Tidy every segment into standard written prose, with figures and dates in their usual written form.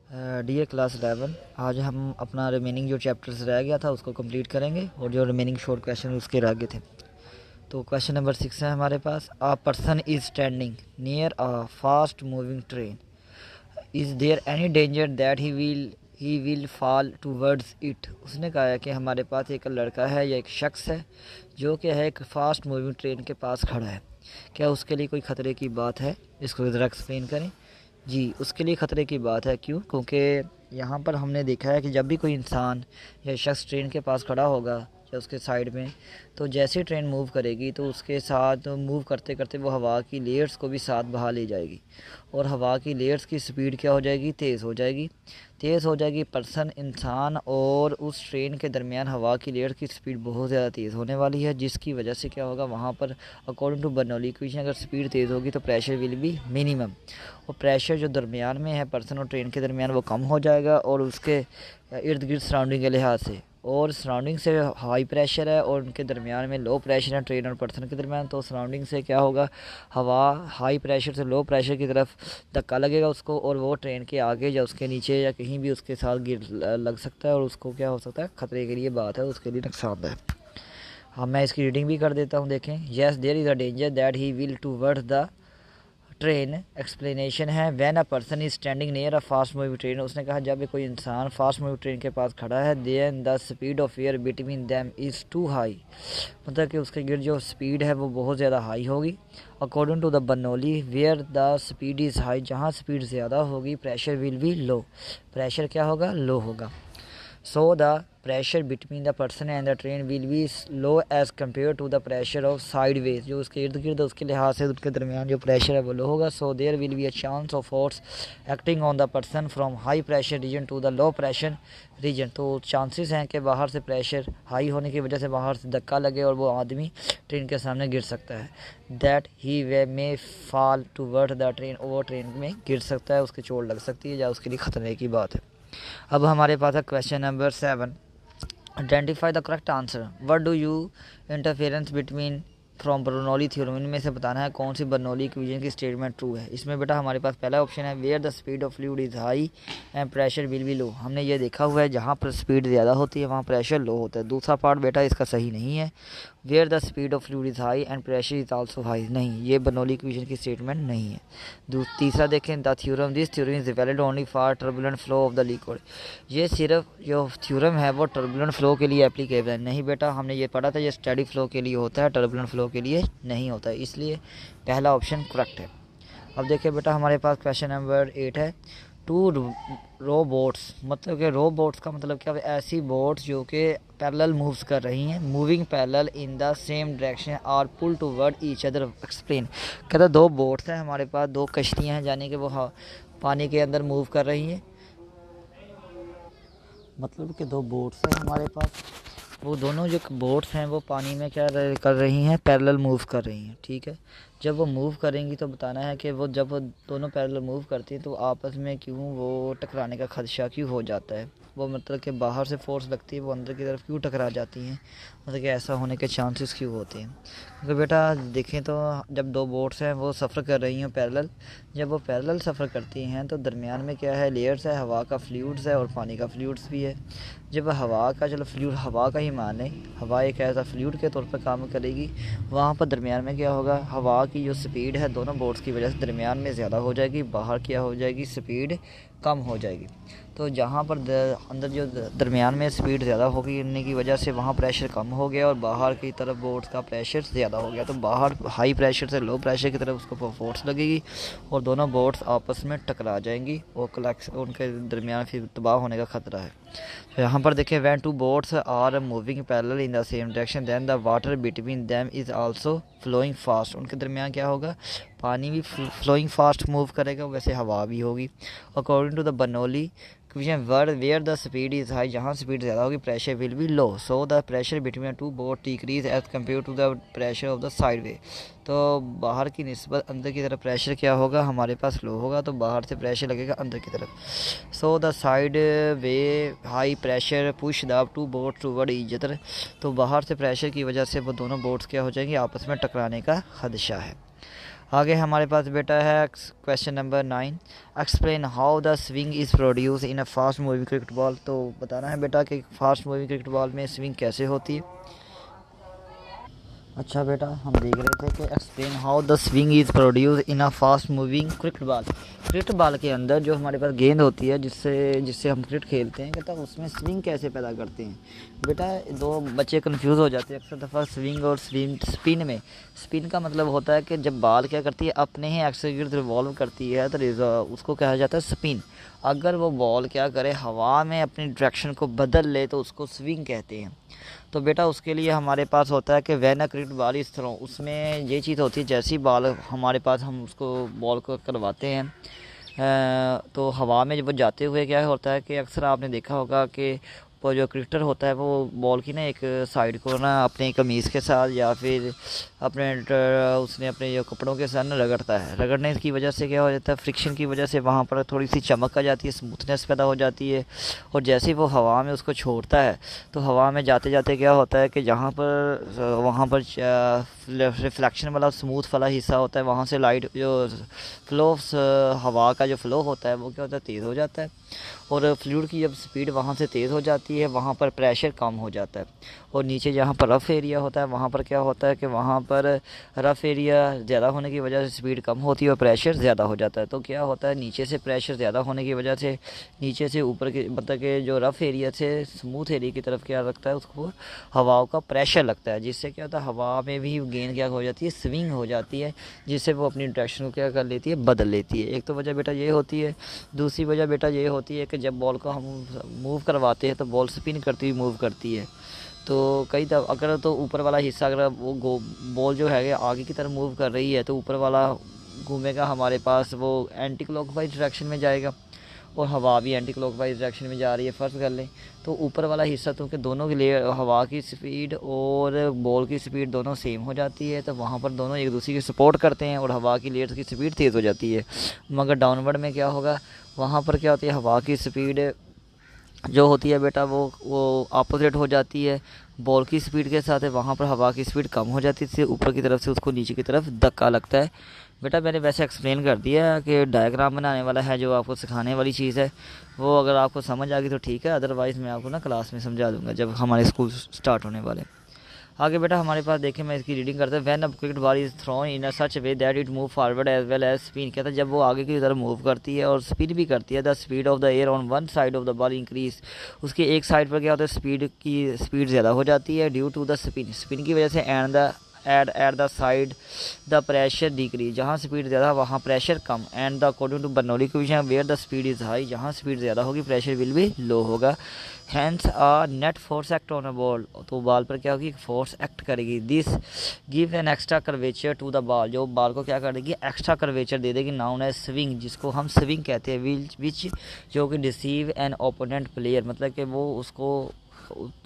Dear class 11, आज हम अपना रिमेनिंग जो चैप्टर्स रह गया था उसको कंप्लीट करेंगे और जो रिमेनिंग शॉर्ट क्वेश्चन उसके रह गए थे। तो क्वेश्चन नंबर 6 है हमारे पास। A person is standing near a fast moving train, is there any danger that he will fall towards it. उसने कहा है कि हमारे पास एक लड़का है या एक शख्स है जो कि है एक फास्ट मूविंग ट्रेन के पास खड़ा है, क्या उसके लिए कोई ख़तरे की बात है? इसको ज़रा एक्सप्लेन करें। जी, उसके लिए ख़तरे की बात है। क्यों? क्योंकि यहाँ पर हमने देखा है कि जब भी कोई इंसान या शख्स ट्रेन के पास खड़ा होगा या उसके साइड में, तो जैसे ट्रेन मूव करेगी तो उसके साथ मूव करते करते वो हवा की लेयर्स को भी साथ बहा ले जाएगी और हवा की लेयर्स की स्पीड क्या हो जाएगी? तेज़ हो जाएगी। तेज़ हो जाएगी पर्सन इंसान और उस ट्रेन के दरमियान हवा की लेयर की स्पीड बहुत ज़्यादा तेज़ होने वाली है, जिसकी वजह से क्या होगा वहाँ पर अकॉर्डिंग टू बर्नौली इक्वेशन अगर स्पीड तेज़ होगी तो प्रेशर विल बी मिनिमम, और प्रेशर जो दरमियान में है पर्सन और ट्रेन के दरमियान वो कम हो जाएगा और उसके इर्द गिर्द सराउंडिंग के लिहाज से, और सराउंडिंग से हाई प्रेशर है और उनके दरमियान में लो प्रेशर है ट्रेन और पर्सन के दरमियान, तो सराउंडिंग से क्या होगा, हवा हाई प्रेशर से लो प्रेशर की तरफ धक्का लगेगा उसको और वो ट्रेन के आगे या उसके नीचे या कहीं भी उसके साथ गिर लग सकता है और उसको क्या हो सकता है, ख़तरे के लिए बात है, उसके लिए नुकसानदेह है। हाँ, मैं इसकी रीडिंग भी कर देता हूँ, देखें। Yes there is a danger that he will towards the train. Explanation है when a person is standing near a fast moving train. उसने कहा जब कोई इंसान फास्ट मूविंग ट्रेन के पास खड़ा है, then the speed of air between them is too high, मतलब कि उसके गिर्द जो स्पीड है वो बहुत ज़्यादा हाई होगी। According to the Bernoulli where the speed is high, जहाँ स्पीड ज़्यादा होगी pressure will be low, pressure क्या होगा? लो होगा। So the pressure between the person and the train will be low as compared to the pressure of sideways, जो उसके इर्द गिर्द उसके लिहाज से उसके दरमियान जो प्रेशर है वो लो होगा। So there will be a chance of force acting on the person from high pressure region to the low pressure region, तो चांसेस हैं कि बाहर से प्रेशर हाई होने की वजह से बाहर से धक्का लगे और वो आदमी ट्रेन के सामने गिर सकता है। That he way may fall toward the train, वो ट्रेन में गिर सकता है, उसकी चोट लग सकती है या उसके लिए ख़तरे की बात है। अब हमारे पास है question number 7। Identify the correct answer. What do you interference between from Bernoulli theorem, इनमें से बताना है कौन सी बर्नौली इक्वेशन की स्टेटमेंट ट्रू है। इसमें बेटा हमारे पास पहला ऑप्शन है where the speed of fluid is high and pressure will be low. हमने ये देखा हुआ है जहाँ पर स्पीड ज़्यादा होती है वहाँ प्रेशर लो होता है। दूसरा पार्ट बेटा इसका सही नहीं है, where the speed of fluid is high and pressure is also high, नहीं, ये बर्नौली इक्वेशन की स्टेटमेंट नहीं है। तीसरा देखें, the theorem this theorem is valid only for turbulent flow of the liquid, ये सिर्फ जो थ्योरम है वो टर्बुलेंट फ्लो के लिए एप्लीकेबल है। नहीं बेटा, हमने ये पढ़ा था ये स्टेडी फ्लो के लिए होता है, टर्बुलेंट फ्लो के लिए नहीं होता है, इसलिए पहला ऑप्शन करेक्ट है। अब देखिए बेटा हमारे पास क्वेश्चन नंबर 8 है। टू रो बोट्स, मतलब कि रो बोट्स का मतलब क्या है? ऐसी बोट्स जो कि पैरेलल मूव्स कर रही हैं, moving parallel in the same direction are pull toward each other. Explain. कहता दो बोट्स हैं हमारे पास, दो कश्तियाँ हैं, यानी कि वो पानी के अंदर मूव कर रही हैं, मतलब कि दो बोट्स हैं हमारे पास, वो दोनों जो बोट्स हैं वो पानी में क्या कर रही हैं? पैरेलल मूव कर रही हैं, ठीक है। जब वो मूव करेंगी तो बताना है कि वो जब वो दोनों पैरेलल मूव करती हैं तो आपस में क्यों वो टकराने का खदशा क्यों हो जाता है? वो मतलब कि बाहर से फोर्स लगती है वो अंदर की तरफ क्यों टकरा जाती हैं, मतलब कि ऐसा होने के चांसेस क्यों होते हैं? क्योंकि बेटा देखें तो जब दो बोट्स हैं वो सफ़र कर रही हैं पैरेलल, जब वो पैरेलल सफ़र करती हैं तो दरमियान में क्या है? लेयर्स है, हवा का फ्लूइड्स है और पानी का फ्लूइड्स भी है। जब हवा का, चलो फ्लूइड हवा का ही मान लें, हवा एक ऐसा फ्लूइड के तौर पर काम करेगी, वहाँ पर दरमियान में क्या होगा? हवा की जो स्पीड है दोनों बोट्स की वजह से दरमियान में ज़्यादा हो जाएगी, बाहर क्या हो जाएगी? स्पीड कम हो जाएगी। तो जहाँ पर अंदर जो दरमियान में स्पीड ज़्यादा होगी इनने की वजह से वहाँ प्रेशर कम हो गया और बाहर की तरफ बोट्स का प्रेशर ज़्यादा हो गया, तो बाहर हाई प्रेशर से लो प्रेशर की तरफ उसको फोर्स लगेगी और दोनों बोट्स आपस में टकरा जाएंगी और उनके दरमियान फिर तबाह होने का ख़तरा है। तो यहाँ पर देखिए when two boats are moving parallel in the same direction then the water between them is also flowing fast, उनके दरमियान क्या होगा? पानी भी फ्लोइंग फास्ट मूव करेगा, वैसे हवा भी होगी। According to the Bernoulli equation where the speed is high, जहाँ स्पीड ज़्यादा होगी pressure will be low, so the pressure between two boat decrease as compare to the pressure of the side way. तो बाहर की निस्बत अंदर की तरफ प्रेशर क्या होगा? हमारे पास लो होगा, तो बाहर से प्रेशर लगेगा अंदर की तरफ। So the side way high pressure push the two boat toward each other, तो बाहर से प्रेशर की वजह से वो दोनों बोट्स क्या हो जाएंगी? आपस में टकराने का खदशा है। आगे हमारे पास बेटा है question number 9, explain how the swing is produce in a fast moving cricket ball. तो बताना है बेटा कि फास्ट मूविंग क्रिकेट बॉल में स्विंग कैसे होती है। अच्छा बेटा, हम देख रहे थे कि explain how the swing is produce in a fast moving cricket ball. Cricket ball के अंदर जो हमारे पास गेंद होती है जिससे जिससे हम क्रिकेट खेलते हैं, कहता उसमें स्विंग कैसे पैदा करते हैं। बेटा दो बच्चे कंफ्यूज हो जाते हैं अक्सर दफ़ा स्विंग और स्पिन में। स्पिन का मतलब होता है कि जब बॉल क्या करती है, अपने ही एक्स के गिर्द रिवॉल्व करती है, तो उसको कहा जाता है स्पिन। अगर वो बॉल क्या करे, हवा में अपनी डायरेक्शन को बदल ले, तो उसको स्विंग कहते हैं। तो बेटा उसके लिए हमारे पास होता है कि वैन अ क्रिकेट बॉल इस तरह, उसमें ये चीज़ होती है जैसी बॉल हमारे पास हम उसको बॉल को करवाते हैं, तो हवा में जब वो जाते हुए क्या होता है कि अक्सर आपने देखा होगा कि वो जो क्रिकेटर होता है वो बॉल की ना एक साइड को ना अपने कमीज़ के साथ या फिर उसने अपने जो कपड़ों के साथ ना रगड़ता है। रगड़ने की वजह से क्या हो जाता है, फ्रिक्शन की वजह से वहाँ पर थोड़ी सी चमक आ जाती है, स्मूथनेस पैदा हो जाती है। और जैसे ही वो हवा में उसको छोड़ता है, तो हवा में जाते जाते क्या होता है कि जहाँ पर वहाँ पर रिफ्लेक्शन वाला स्मूथ वाला हिस्सा होता है, वहाँ से लाइट जो फ्लो हवा का जो फ़्लो होता है वो क्या होता है, तेज़ हो जाता है। और फ्लूइड की जब स्पीड वहाँ से तेज़ हो जाती है, वहाँ पर प्रेशर कम हो जाता है। और नीचे जहाँ पर रफ़ एरिया होता है, वहाँ पर क्या होता है कि वहाँ पर रफ़ एरिया ज़्यादा होने की वजह से स्पीड कम होती है और प्रेशर ज़्यादा हो जाता है। तो क्या होता है, नीचे से प्रेशर ज़्यादा होने की वजह से नीचे से ऊपर के मतलब कि जो रफ़ एरिया से स्मूथ एरिया की तरफ क्या लगता है, उसको हवाओं का प्रेशर लगता है, जिससे क्या होता है, हवा में भी गेंद क्या हो जाती है, स्विंग हो जाती है, जिससे वो अपनी डायरेक्शन को क्या कर लेती है, बदल लेती है। एक तो वजह बेटा ये होती है। दूसरी वजह बेटा ये होती है कि जब बॉल को हम मूव करवाते हैं तो बॉल स्पिन करती हुई मूव करती है। तो कई दफ़ा अगर तो ऊपर वाला हिस्सा अगर वो बॉल जो है आगे की तरफ मूव कर रही है, तो ऊपर वाला घूमेगा हमारे पास, वो एंटी क्लॉकवाइज डायरेक्शन में जाएगा और हवा भी एंटी क्लॉकवाइज डायरेक्शन में जा रही है, फ़र्ज़ कर लें। तो ऊपर वाला हिस्सा तो कि दोनों के लिए हवा की स्पीड और बॉल की स्पीड दोनों सेम हो जाती है, तो वहाँ पर दोनों एक दूसरे की सपोर्ट करते हैं और हवा की लेयर्स की स्पीड तेज़ हो जाती है। मगर डाउनवर्ड में क्या होगा, वहाँ पर क्या होती है, हवा की स्पीड जो होती है बेटा वो अपोजिट हो जाती है बॉल की स्पीड के साथ है। वहाँ पर हवा की स्पीड कम हो जाती है, ऊपर की तरफ से उसको नीचे की तरफ धक्का लगता है। बेटा मैंने वैसे एक्सप्लेन कर दिया कि डायग्राम बनाने वाला है जो आपको सिखाने वाली चीज़ है, वो अगर आपको समझ आ गई तो ठीक है, अदरवाइज़ मैं आपको ना क्लास में समझा दूंगा जब हमारे स्कूल स्टार्ट होने वाले। आगे बेटा हमारे पास देखें, मैं इसकी रीडिंग करता हूँ। When a cricket ball is thrown in a such way that it move forward as well as spin. कहता है जब वो आगे की तरफ मूव करती है और स्पिन भी करती है, the speed of the air on one side of the ball increase. उसकी एक साइड पर क्या होता है, स्पीड ज़्यादा हो जाती है ड्यू टू द स्पिन की वजह से। And the at the side the pressure decrease. जहाँ स्पीड ज़्यादा वहाँ प्रेशर कम। And the according to Bernoulli equation where the speed is high, जहाँ स्पीड ज़्यादा होगी प्रेशर विल भी लो होगा। Hence a net force act on a ball, तो बॉल पर क्या होगी, फोर्स एक्ट करेगी। This give an extra curvature to the ball, जो बॉल को क्या करेगी, एक्स्ट्रा कर्वेचर दे देगी, नाउन एज स्विंग, जिसको हम स्विंग कहते हैं। विच जो कि डिसीव एन ओपोनेंट प्लेयर, मतलब कि वो उसको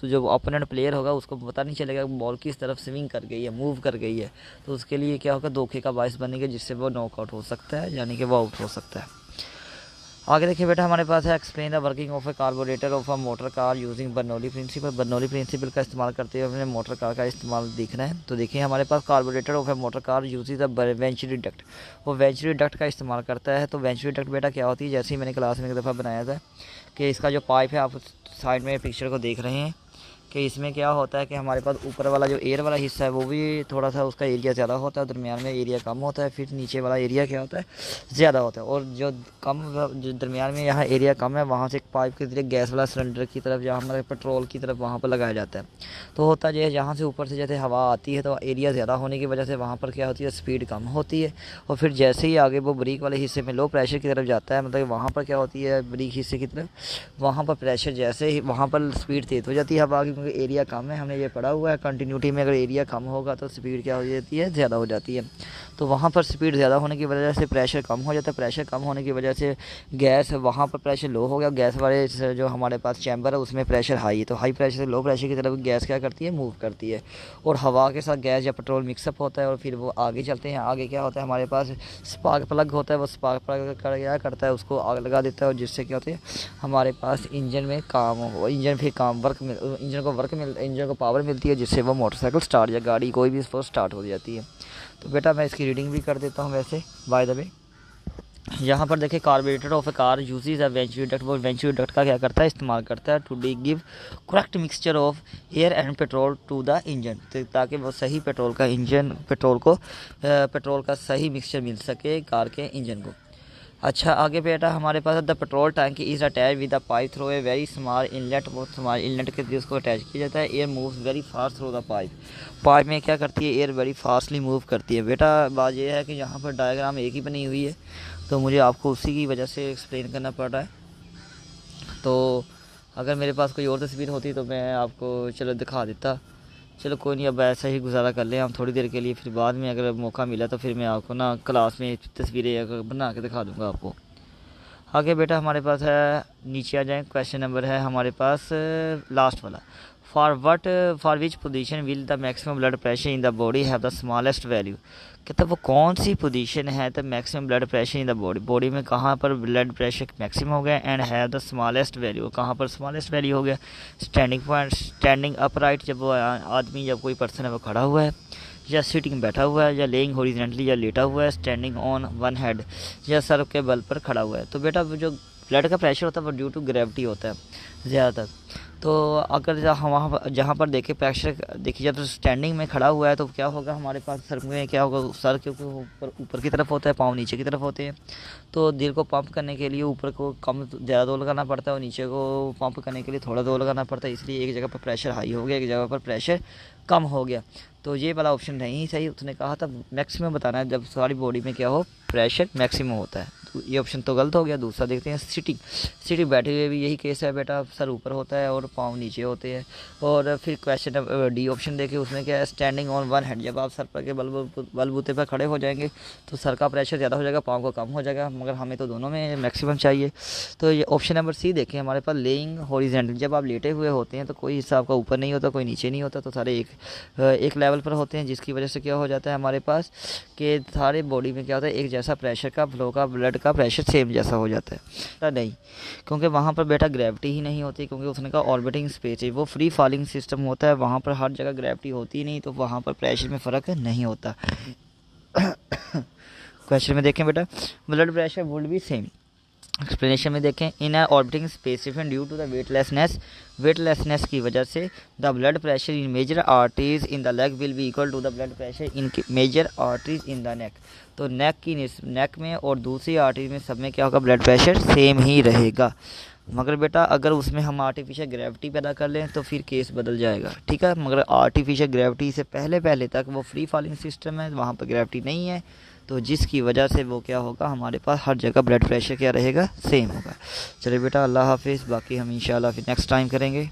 तो जो ओपोनेंट प्लेयर होगा उसको पता नहीं चलेगा बॉल किस तरफ स्विंग कर गई है, मूव कर गई है, तो उसके लिए क्या होगा, धोखे का बायस बनेगा, जिससे वो नॉकआउट हो सकता है, यानी कि वो आउट हो सकता है। आगे देखिए बेटा हमारे पास है, explain the working of a carburettor of a motor car using Bernoulli principle. Bernoulli principle का इस्तेमाल करते हुए अपने मोटर कार का इस्तेमाल देखना है। तो देखिए हमारे पास carburettor of a motor car use the venturi duct, वो वेंचुरी डक्ट का इस्तेमाल करता है। तो वेंचुरी डक्ट बेटा क्या होती है, जैसे ही मैंने क्लास में एक दफ़ा बनाया था कि इसका जो पाइप है, आप साइड में पिक्चर को देख रहे हैं कि इसमें क्या होता है कि हमारे पास ऊपर वाला जो एयर वाला हिस्सा है वो भी थोड़ा सा उसका एरिया ज़्यादा होता है, दरमियान में एरिया कम होता है, फिर नीचे वाला एरिया क्या होता है, ज़्यादा होता है। और जो दरमियान में यहाँ एरिया कम है, वहाँ से एक पाइप के ज़रिए गैस वाला सिलेंडर की तरफ, जहाँ हमारे पेट्रोल की तरफ, वहाँ पर लगाया जाता है। तो होता जो है, जहाँ से ऊपर से जैसे हवा आती है तो एरिया ज़्यादा होने की वजह से वहाँ पर क्या होती है, स्पीड कम होती है। और फिर जैसे ही आगे वो ब्रेक वाले हिस्से में लो प्रेशर की तरफ जाता है, मतलब वहाँ पर क्या होती है, ब्रेक हिस्से की तरफ, वहाँ पर प्रेशर जैसे ही वहाँ पर स्पीड तेज़ हो जाती है हवा की, क्योंकि एरिया कम है, हमने ये पढ़ा हुआ है कंटिन्यूटी में, अगर एरिया कम होगा तो स्पीड क्या हो जाती है, ज़्यादा हो जाती है। तो वहाँ पर स्पीड ज़्यादा होने की वजह से प्रेशर कम हो जाता है, प्रेशर कम होने की वजह से गैस, वहाँ पर प्रेशर लो हो गया, गैस वाले जो हमारे पास चैम्बर है उसमें प्रेशर हाई है, तो हाई प्रेशर से लो प्रेशर की तरफ गैस क्या करती है, मूव करती है। और हवा के साथ गैस या पेट्रोल मिक्सअप होता है और फिर वो आगे चलते हैं। आगे क्या होता है, हमारे पास स्पार्क प्लग होता है, वो स्पार्क प्लग क्या करता है, उसको आग लगा देता है, और जिससे क्या होता है, हमारे पास इंजन में काम हो, इंजन फिर इंजन को पावर मिलती है, जिससे वो मोटरसाइकिल स्टार्ट या गाड़ी कोई भी स्टार्ट हो जाती है। तो बेटा मैं इसकी रीडिंग भी कर देता हूँ वैसे बाय द वे। यहाँ पर देखिए carburettor of a car uses a venturi duct. वो वेंचुरी डक्ट का क्या करता है, इस्तेमाल करता है to give correct mixture of air and petrol to the engine, ताकि वो सही पेट्रोल का सही मिक्सचर मिल सके कार के इंजन को। अच्छा आगे बेटा हमारे पास the petrol tank is attach with the pipe through a very small inlet. वो स्मॉल इनलेट के लिए उसको अटैच किया जाता है। Air moves very fast through the pipe में क्या करती है, एयर वेरी फास्टली मूव करती है। बेटा बात यह है कि यहाँ पर डायग्राम एक ही बनी हुई है, तो मुझे आपको उसी की वजह से एक्सप्लेन करना पड़ रहा है। तो अगर मेरे पास कोई और तस्वीर होती तो मैं आपको चलो दिखा देता। चलो कोई नहीं, अब ऐसा ही गुजारा कर लें हम थोड़ी देर के लिए, फिर बाद में अगर मौका मिला तो फिर मैं आपको ना क्लास में तस्वीरें बना के दिखा दूँगा आपको। आगे बेटा हमारे पास है, नीचे आ जाएँ, क्वेश्चन नंबर है हमारे पास लास्ट वाला। For which position will the maximum blood pressure in the body have the smallest value. कहता वो कौन सी पोजीशन है the maximum blood pressure in the body में कहाँ पर ब्लड प्रेशर मैक्सिमम हो गया and have the smallest value, कहाँ पर स्मॉलेस्ट वैल्यू हो गया। स्टैंडिंग अपराइट, जब वो आदमी जब कोई पर्सन है वो खड़ा हुआ है, या सिटिंग बैठा हुआ है, या लेइंग हॉरिजॉन्टली या लेटा हुआ है, स्टैंडिंग ऑन वन हेड या सर के बल पर खड़ा हुआ है। तो बेटा जो ब्लड का प्रेशर होता है वो ड्यू टू ग्रेविटी होता है ज़्यादातर। तो अगर जहाँ पर देखे प्रेशर देखिए जब स्टैंडिंग में खड़ा हुआ है तो क्या होगा हमारे पास सर में क्या होगा, सर के ऊपर की तरफ होता है, पाँव नीचे की तरफ होते हैं। तो दिल को पंप करने के लिए ऊपर को कम ज़्यादा दो लगाना पड़ता है और नीचे को पंप करने के लिए थोड़ा दो लगाना पड़ता है। इसलिए एक जगह पर प्रेशर हाई हो गया, एक जगह पर प्रेशर कम हो गया। तो ये वाला ऑप्शन नहीं सही, उसने कहा था मैक्सिमम बताना है जब सारी बॉडी में क्या हो प्रेशर मैक्सिमम होता है। तो ये ऑप्शन तो गलत हो गया। दूसरा देखते हैं, सिटिंग बैठे हुए भी यही केस है बेटा, सर ऊपर होता है और पाँव नीचे होते हैं। और फिर क्वेश्चन डी ऑप्शन देखिए, उसमें क्या है, स्टैंडिंग ऑन वन हेड। जब आप सर पर के बलबूते पर खड़े हो जाएंगे तो सर का प्रेशर ज़्यादा हो जाएगा, पाँव को कम हो जाएगा, मगर हमें तो दोनों में मैक्सिमम चाहिए। तो ये ऑप्शन नंबर सी देखें हमारे पास, लेइंग हॉरिजॉन्टल। जब आप लेटे हुए होते हैं तो कोई हिस्सा आपका ऊपर नहीं होता, कोई नीचे नहीं होता, तो सारे एक लेवल पर होते हैं, जिसकी वजह से क्या हो जाता है हमारे पास कि सारे बॉडी में क्या होता है एक जैसा प्रेशर का फ्लो का ब्लड का प्रेशर सेम जैसा हो जाता है। नहीं, क्योंकि वहाँ पर बेटा ग्रेविटी ही नहीं होती, क्योंकि उसने कहा ऑर्बिटिंग स्पेस है, वो फ्री फॉलिंग सिस्टम होता है, वहाँ पर हर जगह ग्रेविटी होती ही नहीं, तो वहाँ पर प्रेशर में फ़र्क नहीं होता। क्वेश्चन में देखें बेटा, blood pressure would be same. Explanation में देखें, in orbiting specific due to the weightlessness की वजह से the blood pressure in major arteries in the leg will be equal to the blood pressure in major arteries in the neck. तो neck में और दूसरी artery में सब में क्या होगा, ब्लड प्रेशर सेम ही रहेगा। मगर बेटा अगर उसमें हम आर्टिफिशियल ग्रेविटी पैदा कर लें तो फिर केस बदल जाएगा, ठीक है। मगर आर्टिफिशियल ग्रेविटी से पहले तक वो फ्री फॉलिंग सिस्टम है, वहाँ पर ग्रेविटी नहीं है, तो जिसकी वजह से वो क्या होगा हमारे पास हर जगह ब्लड प्रेशर क्या रहेगा, सेम होगा। चलिए बेटा अल्लाह हाफिज़, बाकी हम इंशाल्लाह फिर नेक्स्ट टाइम करेंगे।